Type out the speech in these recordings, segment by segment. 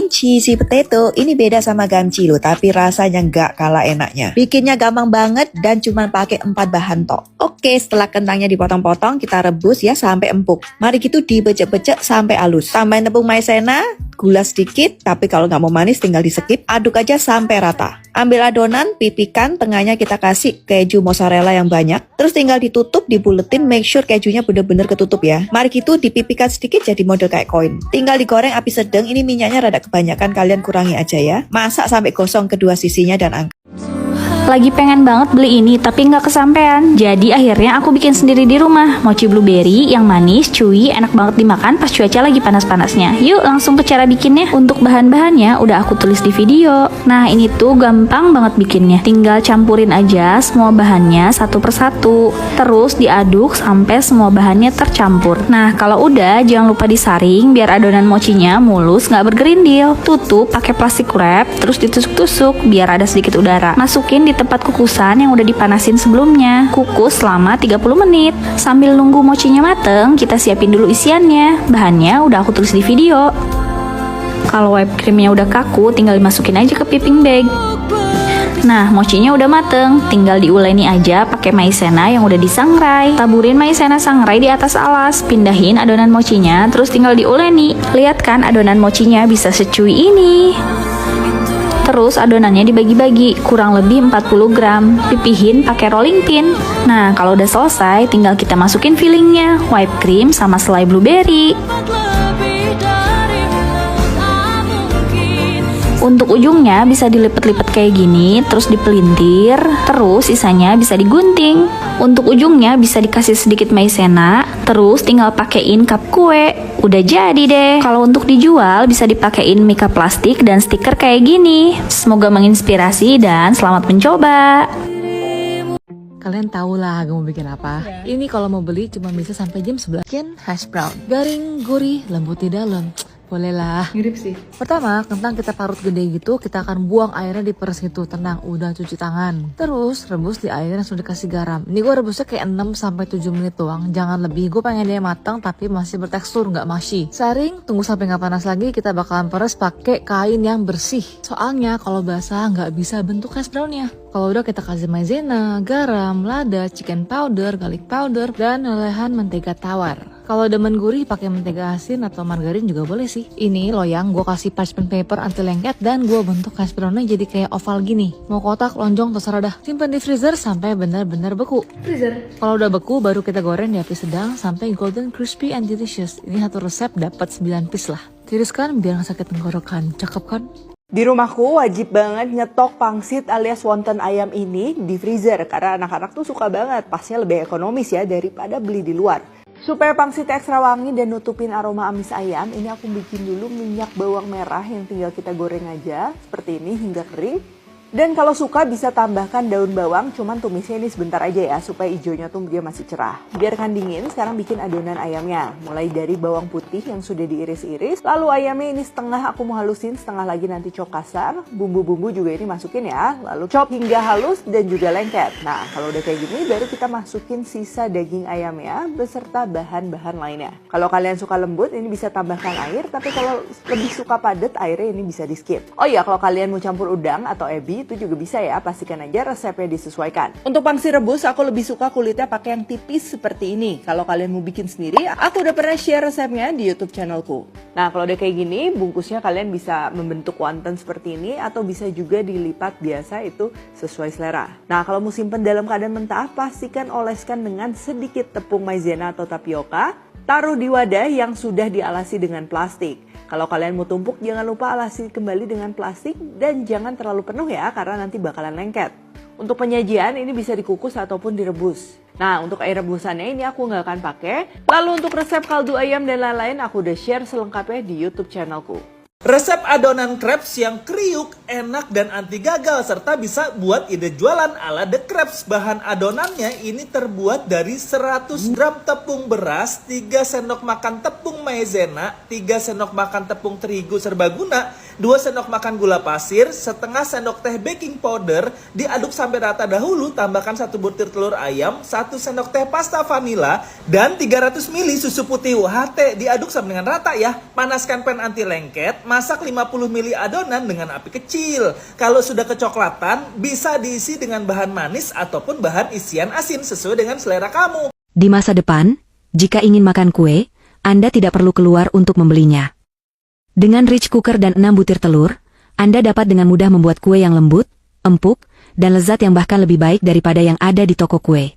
bikin cheesy potato. Ini beda sama gamji loh, tapi rasanya nggak kalah enaknya. Bikinnya gampang banget dan cuma pakai 4 bahan tok. Oke, setelah kentangnya dipotong-potong, kita rebus ya sampai empuk. Mari gitu dibecek-becek sampai halus. Tambahin tepung maizena, gula sedikit, tapi kalau nggak mau manis tinggal di skip. Aduk aja sampai rata. Ambil adonan, pipihkan, tengahnya kita kasih keju mozzarella yang banyak. Terus tinggal ditutup, dibuletin, make sure kejunya bener-bener ketutup ya. Mari gitu dipipihkan sedikit jadi model kayak koin. Tinggal digoreng api sedang, ini minyaknya rada kebanyakan, kalian kurangi aja ya. Masak sampai gosong kedua sisinya dan angkat. Lagi pengen banget beli ini tapi nggak kesampean. Jadi akhirnya aku bikin sendiri di rumah. Mochi blueberry yang manis, chewy, enak banget dimakan pas cuaca lagi panas-panasnya. Yuk langsung ke cara bikinnya. Untuk bahan-bahannya udah aku tulis di video. Nah ini tuh gampang banget bikinnya. Tinggal campurin aja semua bahannya satu persatu. Terus diaduk sampai semua bahannya tercampur. Nah kalau udah jangan lupa disaring biar adonan mochinya mulus nggak bergerindil. Tutup pakai plastik wrap terus ditusuk-tusuk biar ada sedikit udara. Masukin di tempat kukusan yang udah dipanasin sebelumnya. Kukus selama 30 menit. Sambil nunggu mochinya mateng, kita siapin dulu isiannya. Bahannya udah aku tulis di video. Kalau whipped creamnya udah kaku, tinggal dimasukin aja ke piping bag. Nah, mochinya udah mateng, tinggal diuleni aja pakai maizena yang udah disangrai. Taburin maizena sangrai di atas alas, pindahin adonan mochinya, terus tinggal diuleni. Lihat kan adonan mochinya bisa secuy ini. Terus adonannya dibagi-bagi, kurang lebih 40 gram. Pipihin pakai rolling pin. Nah, kalau udah selesai, tinggal kita masukin fillingnya, whipped cream sama selai blueberry. Untuk ujungnya bisa dilipat-lipat kayak gini, terus dipelintir, terus sisanya bisa digunting. Untuk ujungnya bisa dikasih sedikit maizena, terus tinggal pakein cup kue. Udah jadi deh. Kalau untuk dijual bisa dipakein mika plastik dan stiker kayak gini. Semoga menginspirasi dan selamat mencoba. Kalian tahu lah gue mau bikin apa. Ini kalau mau beli cuma bisa sampai jam 11. Bikin hash brown. Garing, gurih, lembut di dalam. Boleh lah. Mirip sih. Pertama, kentang kita parut gede gitu, kita akan buang airnya di peres gitu. Tenang, udah cuci tangan. Terus rebus di air yang sudah dikasih garam. Ini gue rebusnya kayak 6 sampai 7 menit doang, jangan lebih. Gue pengen dia matang tapi masih bertekstur, nggak mushy. Saring, tunggu sampai nggak panas lagi, kita bakalan peres pakai kain yang bersih. Soalnya kalau basah nggak bisa bentuk hash brownnya. Kalau udah kita kasih maizena, garam, lada, chicken powder, garlic powder, dan lelehan mentega tawar. Kalau demen gurih pakai mentega asin atau margarin juga boleh sih. Ini loyang gue kasih parchment paper anti lengket dan gue bentuk hash brownnya jadi kayak oval gini. Mau kotak, lonjong, terserah dah. Simpan di freezer sampai benar-benar beku. Freezer. Kalau udah beku baru kita goreng di api sedang sampai golden crispy and delicious. Ini satu resep dapat 9 piece lah. Tiriskan biar gak sakit tenggorokan. Cakep kan? Di rumahku wajib banget nyetok pangsit alias wonton ayam ini di freezer karena anak-anak tuh suka banget, pasnya lebih ekonomis ya daripada beli di luar. Supaya pangsit ekstra wangi dan nutupin aroma amis ayam, ini aku bikin dulu minyak bawang merah yang tinggal kita goreng aja seperti ini hingga kering. Dan kalau suka bisa tambahkan daun bawang, cuman tumisnya ini sebentar aja ya supaya hijaunya tuh dia masih cerah. Biarkan dingin, sekarang bikin adonan ayamnya. Mulai dari bawang putih yang sudah diiris-iris, lalu ayamnya ini setengah aku mau halusin, setengah lagi nanti chop kasar. Bumbu-bumbu juga ini masukin ya, lalu chop hingga halus dan juga lengket. Nah kalau udah kayak gini baru kita masukin sisa daging ayamnya beserta bahan-bahan lainnya. Kalau kalian suka lembut ini bisa tambahkan air, tapi kalau lebih suka padat airnya ini bisa di skip. Oh iya, kalau kalian mau campur udang atau ebi itu juga bisa ya, pastikan aja resepnya disesuaikan. Untuk pangsit rebus aku lebih suka kulitnya pakai yang tipis seperti ini. Kalau kalian mau bikin sendiri, aku udah pernah share resepnya di YouTube channelku. Nah kalau udah kayak gini, bungkusnya kalian bisa membentuk wonton seperti ini atau bisa juga dilipat biasa, itu sesuai selera. Nah kalau mau simpen dalam keadaan mentah, pastikan oleskan dengan sedikit tepung maizena atau tapioka. Taruh di wadah yang sudah dialasi dengan plastik. Kalau kalian mau tumpuk, jangan lupa alasi kembali dengan plastik dan jangan terlalu penuh ya, karena nanti bakalan lengket. Untuk penyajian ini bisa dikukus ataupun direbus. Nah untuk air rebusannya ini aku nggak akan pakai. Lalu untuk resep kaldu ayam dan lain-lain aku udah share selengkapnya di YouTube channelku. Resep adonan crepes yang kriuk, enak dan anti gagal serta bisa buat ide jualan ala The Crepes. Bahan adonannya ini terbuat dari 100 gram tepung beras, 3 sendok makan tepung maizena, 3 sendok makan tepung terigu serbaguna, 2 sendok makan gula pasir, setengah sendok teh baking powder, diaduk sampai rata dahulu, tambahkan 1 butir telur ayam, 1 sendok teh pasta vanila, dan 300 ml susu putih UHT, diaduk sampai dengan rata ya. Panaskan pan anti lengket, masak 50 ml adonan dengan api kecil. Kalau sudah kecoklatan, bisa diisi dengan bahan manis ataupun bahan isian asin sesuai dengan selera kamu. Di masa depan, jika ingin makan kue, Anda tidak perlu keluar untuk membelinya. Dengan rich cooker dan 6 butir telur, Anda dapat dengan mudah membuat kue yang lembut, empuk, dan lezat yang bahkan lebih baik daripada yang ada di toko kue.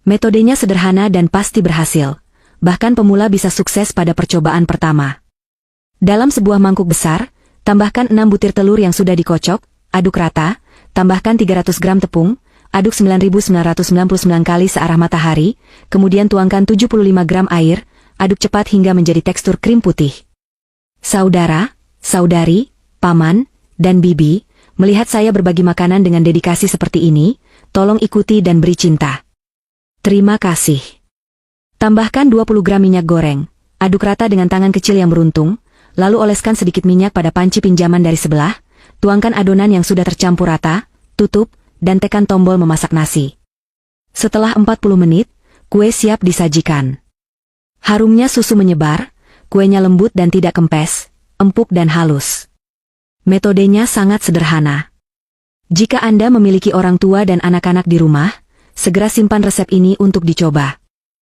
Metodenya sederhana dan pasti berhasil. Bahkan pemula bisa sukses pada percobaan pertama. Dalam sebuah mangkuk besar, tambahkan 6 butir telur yang sudah dikocok, aduk rata, tambahkan 300 gram tepung, aduk 9.999 kali searah matahari, kemudian tuangkan 75 gram air, aduk cepat hingga menjadi tekstur krim putih. Saudara, saudari, paman, dan bibi, melihat saya berbagi makanan dengan dedikasi seperti ini, tolong ikuti dan beri cinta. Terima kasih. Tambahkan 20 gram minyak goreng, aduk rata dengan tangan kecil yang beruntung, lalu oleskan sedikit minyak pada panci pinjaman dari sebelah, tuangkan adonan yang sudah tercampur rata, tutup, dan tekan tombol memasak nasi. Setelah 40 menit, kue siap disajikan. Harumnya susu menyebar, kuenya lembut dan tidak kempes, empuk dan halus. Metodenya sangat sederhana. Jika Anda memiliki orang tua dan anak-anak di rumah, segera simpan resep ini untuk dicoba.